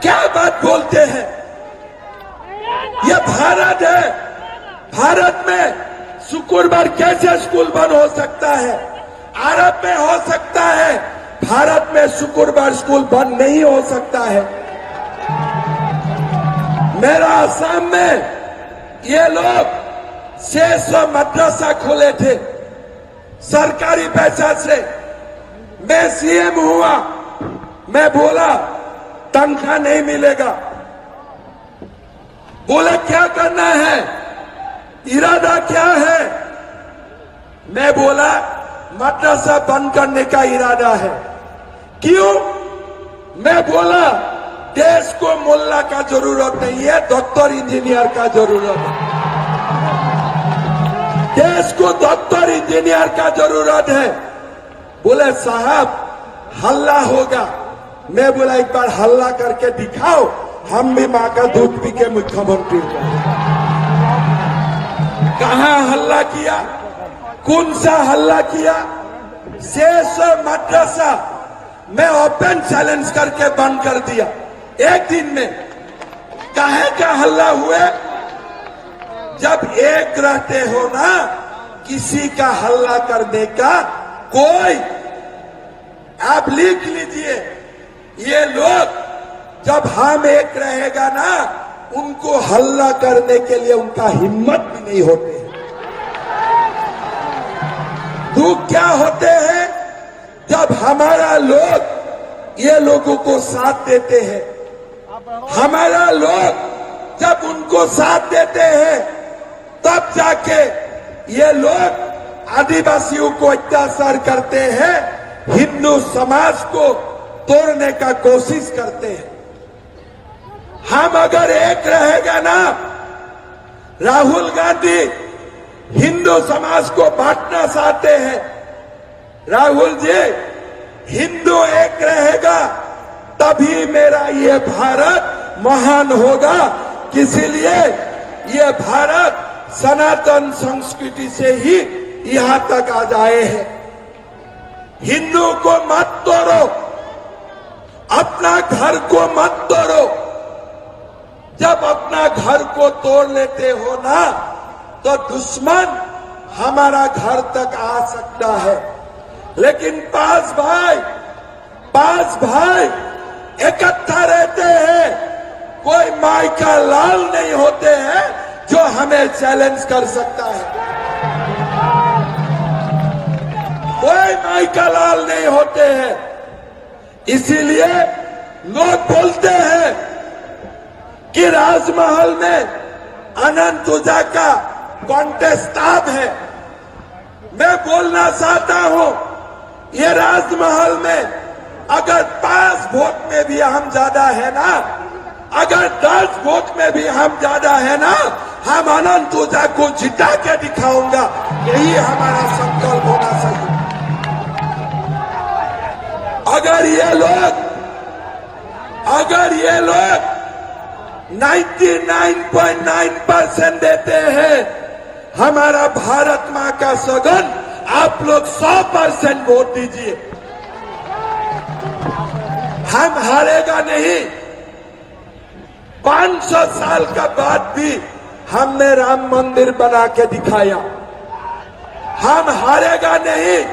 क्या बात बोलते हैं? ये भारत है। भारत में शुक्रवार कैसे स्कूल बंद हो सकता है? अरब में हो सकता है, भारत में शुक्रवार स्कूल बंद नहीं हो सकता है। मेरा असम में ये लोग 600 मदरसा खोले थे सरकारी पैसा से। मैं सीएम हुआ, मैं बोला तनख्वाह नहीं मिलेगा। बोले क्या करना है, इरादा क्या है? मैं बोला मदरसा बंद करने का इरादा है। क्यों? मैं बोला देश को मुल्ला का जरूरत नहीं है, डॉक्टर इंजीनियर का जरूरत है। देश को डॉक्टर इंजीनियर का जरूरत है। बोले साहब हल्ला होगा। मैं बोला एक बार हल्ला करके दिखाओ, हम भी मां का दूध पी के मुख्यमंत्री बने। कहां हल्ला किया? कौन सा हल्ला किया? 600 मदरसा मैं ओपन चैलेंज करके बंद कर दिया एक दिन में। काहे का हल्ला हुए? जब एक रहते हो ना, किसी का हल्ला करने का कोई, आप लिख लीजिए, ये लोग जब हम एक रहेगा ना, उनको हल्ला करने के लिए उनका हिम्मत भी नहीं होते। दुख क्या होते हैं? जब हमारा लोग ये लोगों को साथ देते हैं, हमारा लोग जब उनको साथ देते हैं, तब जाके ये लोग आदिवासियों को अत्याचार करते हैं, हिंदू समाज को तोड़ने का कोशिश करते हैं। हम अगर एक रहेगा ना, राहुल गांधी हिंदू समाज को बांटना चाहते हैं। राहुल जी, हिंदू एक रहेगा तभी मेरा ये भारत महान होगा। इसीलिए ये भारत सनातन संस्कृति से ही यहां तक आ जाए हैं। हिंदू को मत तोड़ो, अपना घर को मत तोड़ो। जब अपना घर को तोड़ लेते हो ना, तो दुश्मन हमारा घर तक आ सकता है। लेकिन पांच भाई इकट्ठा रहते हैं। कोई माई का लाल नहीं होते हैं जो हमें चैलेंज कर सकता है। कोई माई का लाल नहीं होते हैं। इसीलिए लोग बोलते हैं कि राजमहल में अनंत ऊर्जा का कॉन्टेस्ट अब है। मैं बोलना चाहता हूं, ये राजमहल में अगर 5 वोट में भी हम ज्यादा है ना, अगर 10 वोट में भी हम ज्यादा है ना, हम अनंत ऊर्जा को जिता के दिखाऊंगा। यही हमारा संकल्प होना चाहिए। अगर ये लोग 99.9% देते हैं हमारा भारत मां का सगन, आप लोग 100% वोट दीजिए। हम हारेगा नहीं। 500 साल का बाद भी हमने राम मंदिर बना के दिखाया। हम हारेगा नहीं।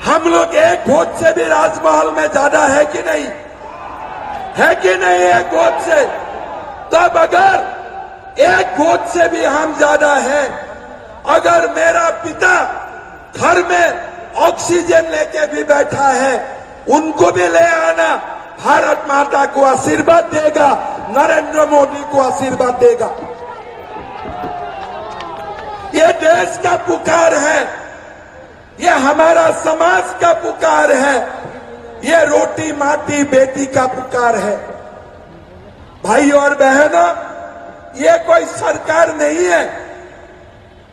हम लोग एक वोट से भी राजमहल में ज्यादा है कि नहीं? है कि नहीं? एक वोट से। तब अगर एक वोट से भी हम ज्यादा हैं, अगर मेरा पिता घर में ऑक्सीजन लेके भी बैठा है, उनको भी ले आना। भारत माता को आशीर्वाद देगा, नरेंद्र मोदी को आशीर्वाद देगा। ये देश का पुकार है, ये हमारा समाज का पुकार है, ये रोटी माटी बेटी का पुकार है। भाई और बहनों, ये कोई सरकार नहीं है।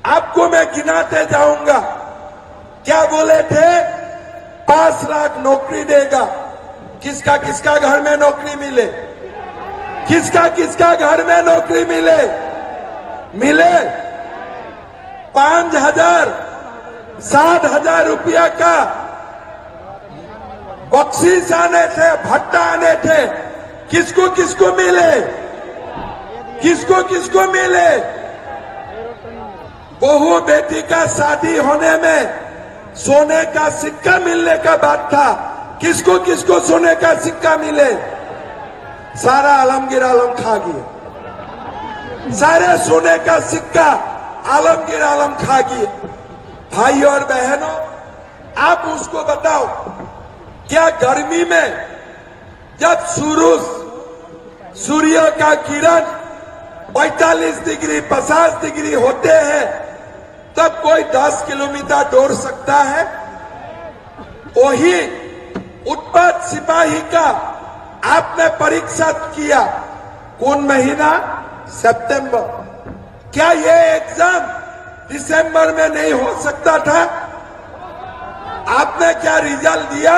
आपको मैं गिनाते जाऊंगा। क्या बोले थे? 5 लाख नौकरी देगा। किसका किसका घर में नौकरी मिले? किसका किसका घर में नौकरी मिले? 5,000 7,000 रुपया का बख्शीश आने थे, भट्टा आने थे, किसको किसको मिले, किसको किसको मिले? बहू बेटी का शादी होने में सोने का सिक्का मिलने का बात था, किसको किसको सोने का सिक्का मिले? सारा आलमगीर आलम खा गया, सारे सोने का सिक्का आलमगीर आलम खा गए। भाई और बहनों, आप उसको बताओ, क्या गर्मी में जब सूर्य का किरण 45 डिग्री 50 डिग्री होते हैं तब कोई 10 किलोमीटर दौड़ सकता है? वही उत्पात सिपाही का आपने परीक्षा किया, कौन महीना? सितंबर। क्या ये एग्जाम दिसंबर में नहीं हो सकता था? आपने क्या रिजल्ट दिया?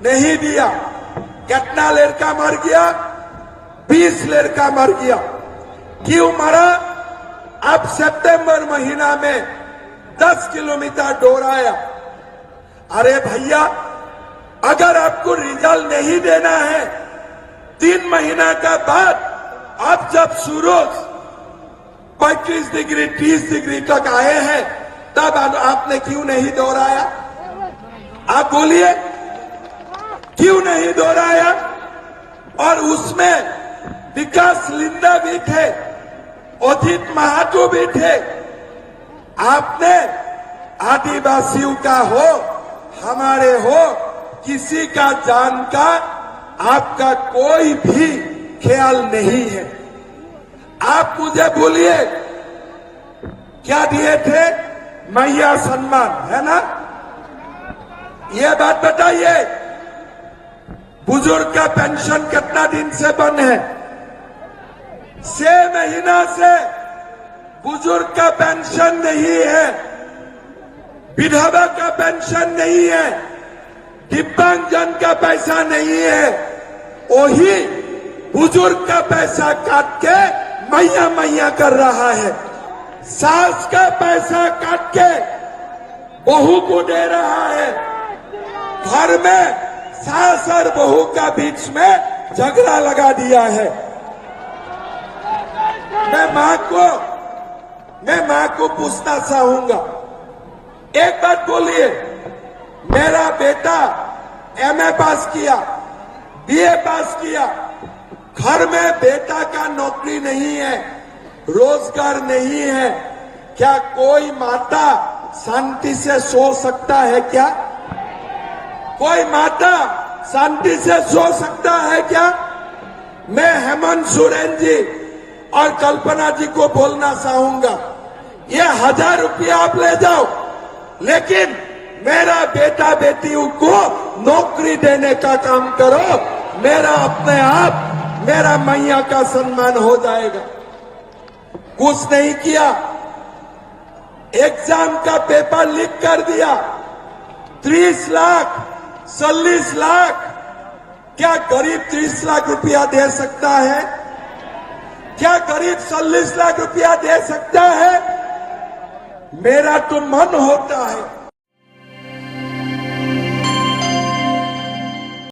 नहीं दिया। कितना लड़का मर गया? 20 लड़का मर गया। क्यों मरा? अब सितंबर महीना में 10 किलोमीटर दौड़ाया। अरे भैया, अगर आपको रिजल्ट नहीं देना है 3 महीना का बाद, अब जब सूरज 35 डिग्री 30 डिग्री तक आए हैं, तब आपने क्यों नहीं दौड़ाया? आप बोलिए, क्यों नहीं दौड़ाया? और उसमें विकास लिंडा भी थे, अजित महातो भी थे। आपने आदिवासियों का हो, हमारे हो, किसी का जान का आपका कोई भी ख्याल नहीं है। आप मुझे बोलिए, क्या दिए थे? मैया सम्मान, है ना? ये बात बताइए, बुजुर्ग का पेंशन कितना दिन से बंद है? 6 महीना से बुजुर्ग का पेंशन नहीं है, विधवा का पेंशन नहीं है, दिव्यांगजन का पैसा नहीं है। वही बुजुर्ग का पैसा काट के मैया मैया कर रहा है, सास का पैसा काट के बहू को दे रहा है। घर में सास और बहू का बीच में झगड़ा लगा दिया है। मैं मां को पूछना चाहूंगा, एक बात बोलिए, मेरा बेटा एमए पास किया, बीए पास किया, घर में बेटा का नौकरी नहीं है, रोजगार नहीं है, क्या कोई माता शांति से सो सकता है क्या? कोई माता शांति से सो सकता है क्या? मैं हेमंत सोरेन जी और कल्पना जी को बोलना चाहूंगा, ये 1000 रुपया आप ले जाओ, लेकिन मेरा बेटा बेटियों को नौकरी देने का काम करो। मेरा अपने आप मेरा मैया का सम्मान हो जाएगा। कुछ नहीं किया, एग्जाम का पेपर लीक कर दिया, 30 लाख 40 लाख। क्या गरीब 30 लाख रुपया दे सकता है? क्या गरीब 40 लाख रुपया दे सकता है? मेरा तो मन होता है